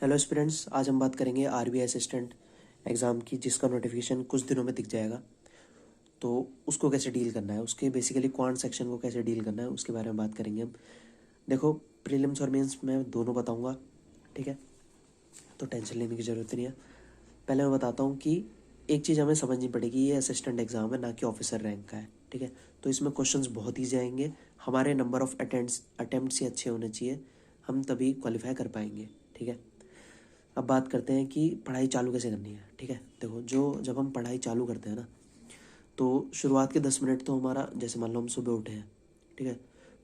Hello students, आज हम बात करेंगे आरबीआई असिस्टेंट एग्ज़ाम की, जिसका नोटिफिकेशन कुछ दिनों में दिख जाएगा। तो उसको कैसे डील करना है, उसके बेसिकली क्वांट सेक्शन को कैसे डील करना है, उसके बारे में बात करेंगे हम। देखो, प्रीलिम्स और मेंस मैं दोनों बताऊंगा, ठीक है? तो टेंशन लेने की ज़रूरत नहीं है। पहले मैं बताता हूँ कि एक चीज़ हमें समझनी पड़ेगी, ये असिस्टेंट एग्ज़ाम है, ना कि ऑफिसर रैंक का है, ठीक है? तो इसमें क्वेश्चंस बहुत ईजी आएंगे। हमारे नंबर ऑफ अटेम्प्ट्स ही अच्छे होने चाहिए, हम तभी क्वालिफाई कर पाएंगे, ठीक है? अब बात करते हैं कि पढ़ाई चालू कैसे करनी है, ठीक है? देखो, जब हम पढ़ाई चालू करते हैं ना, तो शुरुआत के 10 मिनट तो हमारा, जैसे मान लो हम सुबह उठे हैं, ठीक है,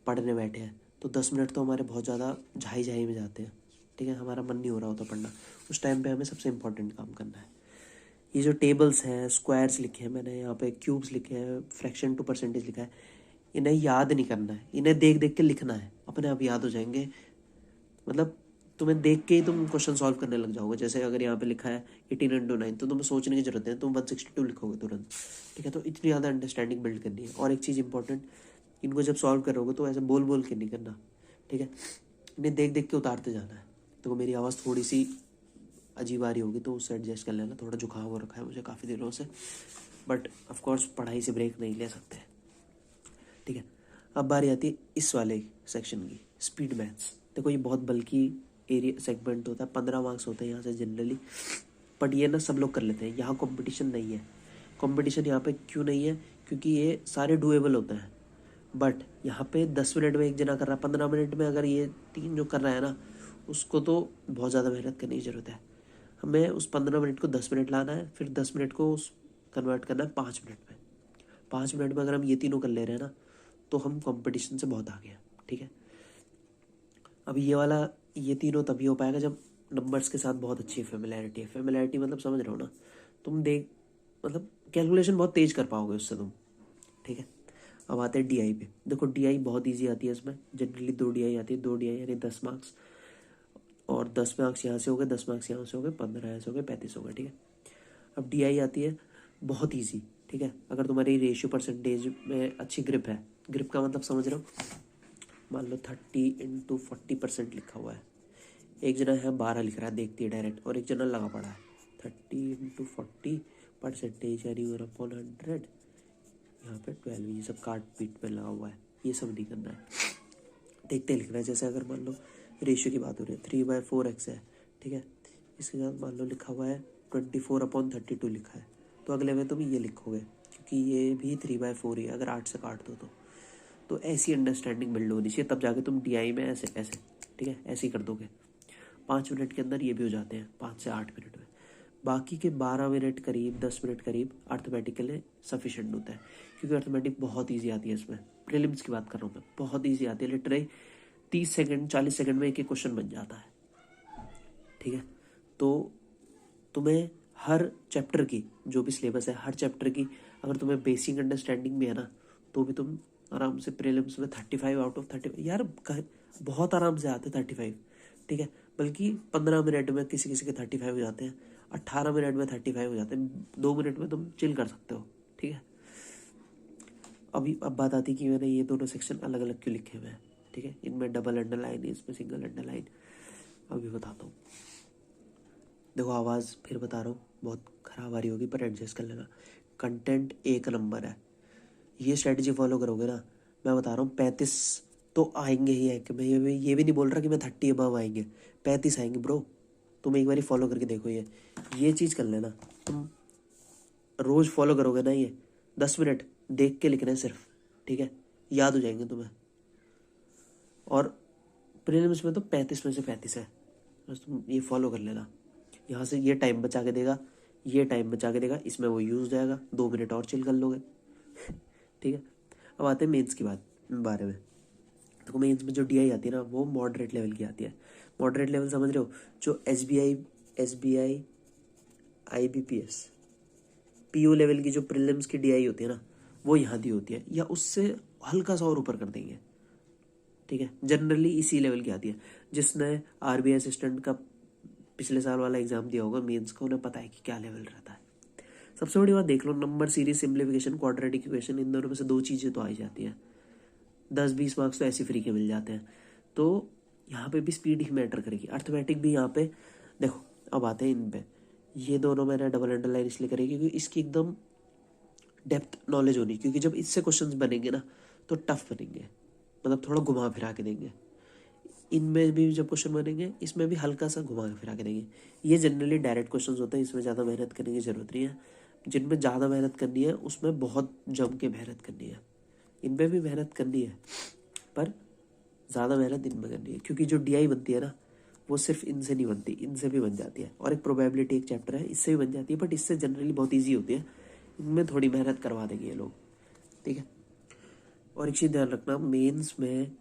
पढ़ने बैठे हैं, तो 10 मिनट तो हमारे बहुत ज़्यादा झाई झाई में जाते हैं, ठीक है? हमारा मन नहीं हो रहा होता पढ़ना। उस टाइम पे हमें सबसे इम्पोर्टेंट काम करना है। ये जो टेबल्स हैं, स्क्वायर्स लिखे हैं मैंने यहाँ पे, क्यूब्स लिखे हैं, फ्रैक्शन टू परसेंटेज लिखा है, इन्हें याद नहीं करना है, इन्हें देख देख के लिखना है, अपने आप याद हो जाएंगे। मतलब तुम्हें देख के ही तुम क्वेश्चन सॉल्व करने लग जाओगे। जैसे अगर यहाँ पे लिखा है 18 × 9, तो तुम्हें सोचने की जरूरत है, तुम 162 लिखोगे तुरंत, ठीक है? तो इतनी ज़्यादा अंडरस्टैंडिंग बिल्ड करनी है। और एक चीज़ इंपॉर्टेंट, इनको जब सॉल्व करोगे तो ऐसे बोल बोल के नहीं करना, ठीक है? इन्हें देख देख के उतारते जाना है। तो मेरी आवाज़ थोड़ी सी अजीब आ रही होगी तो उससे एडजस्ट कर लेना, थोड़ा जुकाम हो रखा है मुझे काफ़ी दिनों से, बट ऑफकोर्स पढ़ाई से ब्रेक नहीं ले सकते, ठीक है? अब बारी आती है इस वाले सेक्शन की, स्पीड मैथ्स। देखो, ये बहुत बल्कि एरिया सेगमेंट होता है, 15 मार्क्स होते हैं यहाँ से जनरली, बट ये ना सब लोग कर लेते हैं। यहाँ कंपटीशन नहीं है। कंपटीशन यहाँ पे क्यों नहीं है? क्योंकि ये सारे डुएबल होते हैं। बट यहाँ पे 10 मिनट में एक जना कर रहा है, 15 मिनट में अगर ये तीन जो कर रहा है ना, उसको तो बहुत ज़्यादा मेहनत करने की ज़रूरत है। हमें उस 15 मिनट को 10 मिनट लाना है, फिर 10 मिनट को उस कन्वर्ट करना है 5 मिनट में। 5 मिनट में अगर हम ये तीनों कर ले रहे हैं ना, तो हम कंपटीशन से बहुत आगे हैं, ठीक है? अब ये तीनों तभी हो पाएगा जब नंबर्स के साथ बहुत अच्छी फेमिलैरिटी है। फेमिलैरिटी मतलब समझ रहे हो ना? तुम देख, मतलब कैलकुलेशन बहुत तेज कर पाओगे उससे तुम, ठीक है? अब आते हैं डीआई पे। देखो, डीआई बहुत इजी आती है। इसमें जनरली 2 डीआई आती है। 2 डीआई यानी 10 मार्क्स, और 10 मार्क्स यहाँ से हो गए, 10 मार्क्स यहाँ से हो गए, 15 यहाँ से हो गए, 35 हो गए, ठीक है? अब डीआई आती है बहुत ईजी, ठीक है? अगर तुम्हारी रेशियो परसेंटेज में अच्छी ग्रिप है, ग्रिप का मतलब समझ रहे हो? मान लो 30 × 40% लिखा हुआ है, एक जना है 12 लिख रहा है, देखती है डायरेक्ट, और एक जना लगा पड़ा है। 30 × 40% यानी 1/100, यहाँ पे 12, ये सब काट पीट में लगा हुआ है, ये सब नहीं करना है, देखते लिखना है। जैसे अगर मान लो रेशियो की बात हो रही है, 3/4x है, ठीक है? इसके साथ मान लो लिखा हुआ है 24/32 लिखा है, तो अगले में तुम ये लिखोगे, क्योंकि ये भी 3/4 ही है अगर 8 से काट दो तो ऐसी अंडरस्टैंडिंग बिल्ड होनी चाहिए, तब जाके तुम डीआई में ऐसे ऐसे, ठीक है, ऐसे ही कर दोगे। 5 मिनट के अंदर ये भी हो जाते हैं, 5 से 8 मिनट में। बाकी के 12 मिनट करीब, 10 मिनट करीब अर्थमेटिक के लिए सफिशेंट होता है, क्योंकि अर्थमेटिक बहुत ईजी आती है। इसमें प्रीलिम्स की बात कर रहा हूँ मैं, बहुत ईजी आती है लिटरली। 30 सेकंड 40 सेकंड में एक एक क्वेश्चन बन जाता है, ठीक है? तो तुम्हें हर चैप्टर की, जो भी सिलेबस है हर चैप्टर की, अगर तुम्हें बेसिक अंडरस्टैंडिंग भी है ना, तो भी तुम आराम से प्रीलिम्स में 35/30 यार बहुत आराम से आते हैं 35, ठीक है? बल्कि 15 मिनट में किसी किसी के 35 हो जाते हैं, 18 मिनट में 35 हो जाते हैं, 2 मिनट में तुम चिल कर सकते हो, ठीक है? अब बात आती है कि मैंने ये दोनों सेक्शन अलग अलग क्यों लिखे हुए हैं, ठीक है? इनमें डबल अंडरलाइन है, इसमें सिंगल अंडरलाइन। अभी बताता हूँ। देखो, आवाज़ फिर बता रहा हूँ बहुत ख़राब आ रही होगी, पर एडजस्ट कर लेना। कंटेंट एक नंबर है, ये स्ट्रेटजी फॉलो करोगे ना, मैं बता रहा हूँ 35 तो आएंगे ही आएंगे। मैं ये भी नहीं बोल रहा कि मैं 30 अबव आएंगे, 35 आएंगे ब्रो। तुम एक बार फॉलो करके देखो, ये चीज़ कर लेना। तुम रोज़ फॉलो करोगे ना, ये 10 मिनट देख के लिखना है सिर्फ, ठीक है? याद हो जाएंगे तुम्हें। और प्रीलिम्स में तो 35 में से 35 है, बस तुम ये फॉलो कर लेना। यहाँ से ये टाइम बचा के देगा, ये टाइम बचा के देगा, इसमें वो यूज़ जाएगा, 2 मिनट और चिल कर लोगे, ठीक है? अब आते हैं मेंस की बारे में। तो मेंस में जो डीआई आती है ना, वो मॉडरेट लेवल की आती है। मॉडरेट लेवल समझ रहे हो? जो एसबीआई आईबीपीएस पीओ लेवल की जो प्रीलिम्स की डीआई होती है ना, वो यहाँ दी होती है, या उससे हल्का सा और ऊपर कर देंगे, ठीक है? जनरली इसी लेवल की आती है। जिसने आरबीआई असिस्टेंट का पिछले साल वाला एग्जाम दिया होगा मेंस का, उन्हें पता है कि क्या लेवल रहता है। सबसे बड़ी बात देख लो, number series, simplification, quadratic equation, इन दोनों में से 2 चीज़ें तो आ ही जाती हैं। 10-20 मार्क्स तो ऐसे फ्री के मिल जाते हैं। तो यहाँ पे भी स्पीड ही मैटर करेगी। अर्थमेटिक भी यहाँ पे देखो अब आते हैं इन पे। ये दोनों मैंने डबल अंडरलाइन इसलिए करी क्योंकि इसकी एकदम डेप्थ नॉलेज होनी, क्योंकि जब इससे क्वेश्चंस बनेंगे ना तो टफ बनेंगे, मतलब थोड़ा घुमा फिरा के देंगे। इनमें भी जब क्वेश्चन बनेंगे इसमें भी हल्का सा घुमा फिरा के देंगे। ये जनरली डायरेक्ट क्वेश्चंस होते हैं, इसमें ज़्यादा मेहनत करने की ज़रूरत नहीं है। जिनमें ज़्यादा मेहनत करनी है उसमें बहुत जम के मेहनत करनी है। इनमें भी मेहनत करनी है पर ज़्यादा मेहनत इनमें करनी है, क्योंकि जो DI बनती है ना वो सिर्फ इनसे नहीं बनती, इनसे भी बन जाती है। और एक प्रोबेबिलिटी एक चैप्टर है, इससे भी बन जाती है, बट इससे जनरली बहुत ईजी होती है। इनमें थोड़ी मेहनत करवा देंगे ये लोग, ठीक है। और एक चीज़ ध्यान रखना, मेंस में,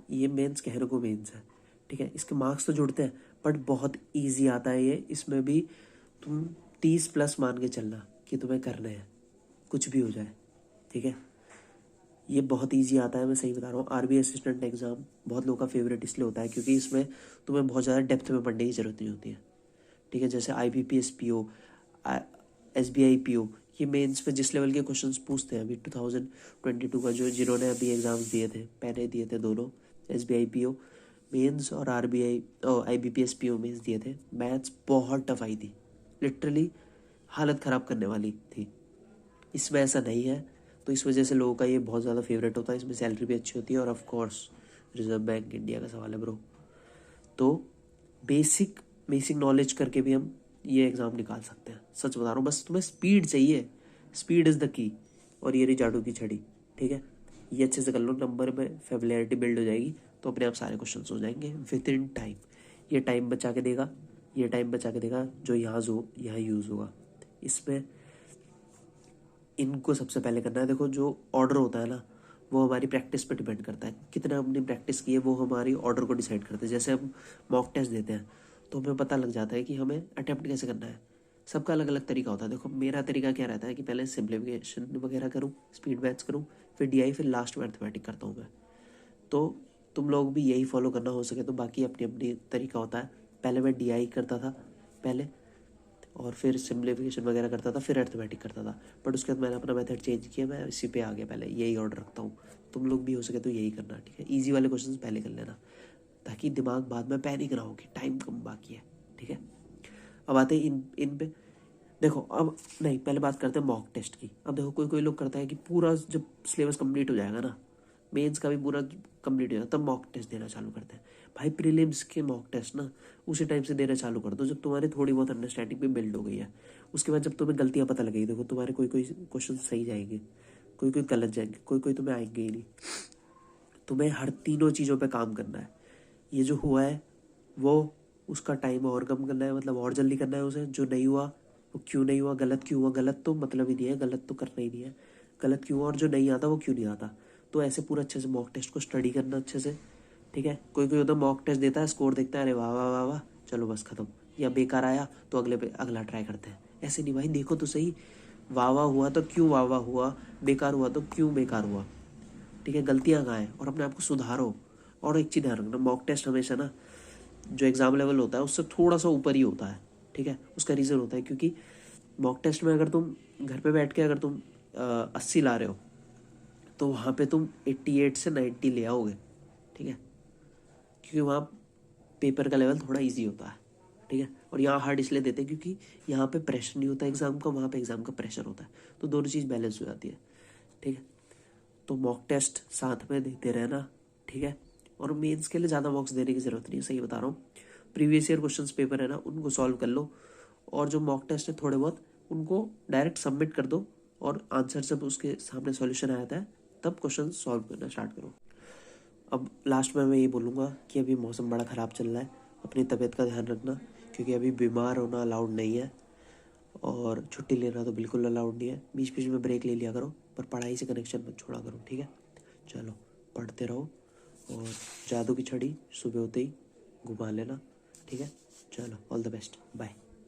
ये मेंस कहने को मेंस है, ठीक है, इसके मार्क्स तो जुड़ते हैं बट बहुत इजी आता है ये। इसमें भी तुम 30+ मान के चलना कि तुम्हें करना है, कुछ भी हो जाए, ठीक है। ये बहुत इजी आता है, मैं सही बता रहा हूँ। RBI असिस्टेंट एग्ज़ाम बहुत लोगों का फेवरेट इसलिए होता है क्योंकि इसमें तुम्हें बहुत ज़्यादा डेप्थ में पढ़ने की ज़रूरत नहीं होती है, ठीक है। जैसे IBPS PO, SBI PO, ये मेंस पे जिस लेवल के क्वेश्चंस पूछते हैं अभी 2022 का, जो जिन्होंने अभी एग्ज़ाम्स दिए थे, पहले दिए थे दोनों, SBI PO मेंस और IBPS PO मेंस दिए थे, मैथ्स बहुत टफ आई थी, लिटरली हालत ख़राब करने वाली थी। इसमें ऐसा नहीं है, तो इस वजह से लोगों का ये बहुत ज़्यादा फेवरेट होता है। इसमें सैलरी भी अच्छी होती है और of course reserve bank India का सवाल है ब्रो। तो बेसिक बेसिक नॉलेज करके भी हम ये एग्ज़ाम निकाल सकते हैं, सच बता रहा हूँ। बस तुम्हें स्पीड चाहिए, स्पीड इज़ द की। और ये रही जादू की छड़ी, ठीक है। ये अच्छे से कर लो, नंबर में फेमिलियरिटी बिल्ड हो जाएगी तो अपने आप सारे क्वेश्चन हो जाएंगे विद इन टाइम। ये टाइम बचा के देगा, ये टाइम बचा के देगा जो यहाँ यूज़ होगा। इसमें इनको सबसे पहले करना है। देखो जो ऑर्डर होता है ना वो हमारी प्रैक्टिस पर डिपेंड करता है, कितना हमने प्रैक्टिस की है वो हमारी ऑर्डर को डिसाइड करते हैं। जैसे हम मॉक टेस्ट देते हैं तो हमें पता लग जाता है कि हमें अटेम्प्ट कैसे करना है। सबका अलग अलग तरीका होता है। देखो मेरा तरीका क्या रहता है कि पहले सिम्प्लीफिकेशन वगैरह करूँ, स्पीड मैथ्स करूँ, फिर DI, फिर लास्ट में अर्थमेटिक करता हूँ मैं। तो तुम लोग भी यही फॉलो करना हो सके तो। बाकी अपनी अपनी तरीका होता है। पहले मैं DI करता था पहले, और फिर सिम्प्लीफिकेशन वगैरह करता था, फिर अर्थमेटिक करता था। बट उसके बाद मैंने अपना मेथड चेंज किया, मैं इसी पे आ गया, पहले यही ऑर्डर रखता हूँ। तुम लोग भी हो सके तो यही करना, ठीक है। ईजी वाले क्वेश्चन पहले कर लेना ताकि दिमाग बाद में पैनिक ना हो कि टाइम कम बाकी है, ठीक है। अब आते हैं इन पे। देखो अब नहीं, पहले बात करते हैं मॉक टेस्ट की। अब देखो कोई कोई लोग करता है कि पूरा जब सिलेबस कंप्लीट हो जाएगा ना, मेंस का भी पूरा कंप्लीट हो जाएगा, तब मॉक टेस्ट देना चालू करते हैं। भाई प्रीलिम्स के मॉक टेस्ट ना उसी टाइम से देना चालू कर दो जब तुम्हारी थोड़ी बहुत अंडरस्टैंडिंग भी बिल्ड हो गई है। उसके बाद जब तुम्हें गलतियाँ पता लगेगी, देखो तुम्हारे कोई कोई क्वेश्चन सही जाएंगे, कोई कोई गलत जाएंगे, कोई कोई तुम्हें आएंगे ही नहीं। तुम्हें हर तीनों चीज़ों पे काम करना है। ये जो हुआ है वो उसका टाइम और कम करना है, मतलब और जल्दी करना है उसे। जो नहीं हुआ वो क्यों नहीं हुआ, गलत क्यों हुआ, गलत तो मतलब ही नहीं है, गलत तो करना ही नहीं है, गलत क्यों हुआ, और जो नहीं आता वो क्यों नहीं आता। तो ऐसे पूरा अच्छे से मॉक टेस्ट को स्टडी करना अच्छे से, ठीक है। कोई कोई उधर मॉक टेस्ट देता है, स्कोर देखता है, अरे वाह वाह वाह वाह, चलो बस खत्म, या बेकार आया तो अगले पे अगला ट्राई करते हैं। ऐसे नहीं भाई, देखो तो सही, वाह वाह हुआ तो क्यों वाह वाह हुआ, बेकार हुआ तो क्यों बेकार हुआ, ठीक है। गलतियाँ कहाँ हैं और अपने आप को सुधारो। और एक चीज़ ध्यान रखना, मॉक टेस्ट हमेशा ना जो एग्ज़ाम लेवल होता है उससे थोड़ा सा ऊपर ही होता है, ठीक है। उसका रीज़न होता है क्योंकि मॉक टेस्ट में अगर तुम घर पे बैठ के अगर तुम 80 ला रहे हो तो वहाँ पे तुम 88 से 90 ले आओगे, ठीक है। क्योंकि वहाँ पेपर का लेवल थोड़ा इजी होता है, ठीक है। और यहाँ हार्ड इसलिए देते हैं क्योंकि यहाँ पे प्रेशर नहीं होता एग्ज़ाम का, वहाँ पे एग्ज़ाम का प्रेशर होता है, तो दोनों चीज़ बैलेंस हो जाती है, ठीक है। तो मॉक टेस्ट साथ में देते रहना, ठीक है। और मेंस के लिए ज़्यादा मॉक्स देने की ज़रूरत नहीं है, सही बता रहा हूँ। प्रीवियस ईयर क्वेश्चंस पेपर है ना उनको सॉल्व कर लो, और जो मॉक टेस्ट है थोड़े बहुत उनको डायरेक्ट सबमिट कर दो, और आंसर जब उसके सामने सॉल्यूशन आता है तब क्वेश्चन सॉल्व करना स्टार्ट करो। अब लास्ट में मैं ये बोलूँगा कि अभी मौसम बड़ा ख़राब चल रहा है, अपनी तबीयत का ध्यान रखना, क्योंकि अभी बीमार होना अलाउड नहीं है, और छुट्टी लेना तो बिल्कुल अलाउड नहीं है। बीच बीच में ब्रेक ले लिया करो, पर पढ़ाई से कनेक्शन मत छोड़ा करो, ठीक है। चलो पढ़ते रहो, और जादू की छड़ी सुबह होते ही घुमा लेना, ठीक है। चलो ऑल द बेस्ट, बाय।